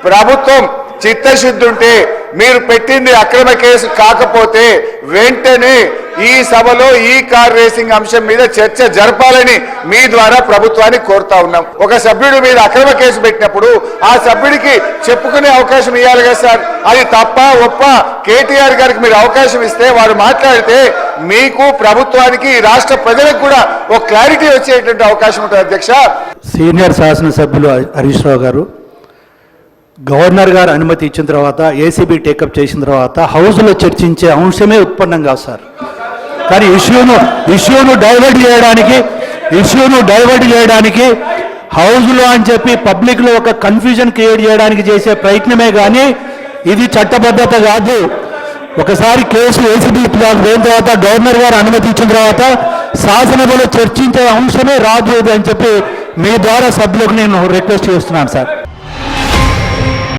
ప్రభుత్వం చిత్తశుద్ధి ఉంటే మీరు పెట్టింది అక్రమ కేసు కాకపోతే వెంటనే ఈ సభలో ఈ కార్ రేసింగ్ అంశం మీద చర్చ జరపాలని మీ ద్వారా ప్రభుత్వాన్ని కోరుతా ఉన్నాం. ఒక సభ్యుడి మీద అక్రమ కేసు పెట్టినప్పుడు ఆ సభ్యుడికి చెప్పుకునే అవకాశం ఇవ్వాలి కదా సార్. అది తప్ప ఒప్ప కేటీఆర్ గారికి మీరు అవకాశం ఇస్తే వారు మాట్లాడితే మీకు ప్రభుత్వానికి రాష్ట్ర ప్రజలకు కూడా ఒక క్లారిటీ వచ్చేటువంటి అవకాశం ఉంటుంది. అధ్యక్ష, సీనియర్ శాసనసభ్యులు హరీష్ రావు గారు గవర్నర్ గారు అనుమతి ఇచ్చిన తర్వాత ఏసీబీ టేకప్ చేసిన తర్వాత హౌస్లో చర్చించే అంశమే ఉత్పన్నం కాదు సార్. కానీ ఇష్యూను డైవర్ట్ చేయడానికి హౌస్లో అని చెప్పి పబ్లిక్లో ఒక కన్ఫ్యూజన్ క్రియేట్ చేయడానికి చేసే ప్రయత్నమే కానీ ఇది చట్టబద్ధత కాదు. ఒకసారి కేసు ఏసీబీ పోయిన తర్వాత గవర్నర్ గారు అనుమతి ఇచ్చిన తర్వాత శాసనసభలో చర్చించే అంశమే రాదు అని చెప్పి మీ ద్వారా సభ్యులకు నేను రిక్వెస్ట్ చేస్తున్నాను సార్.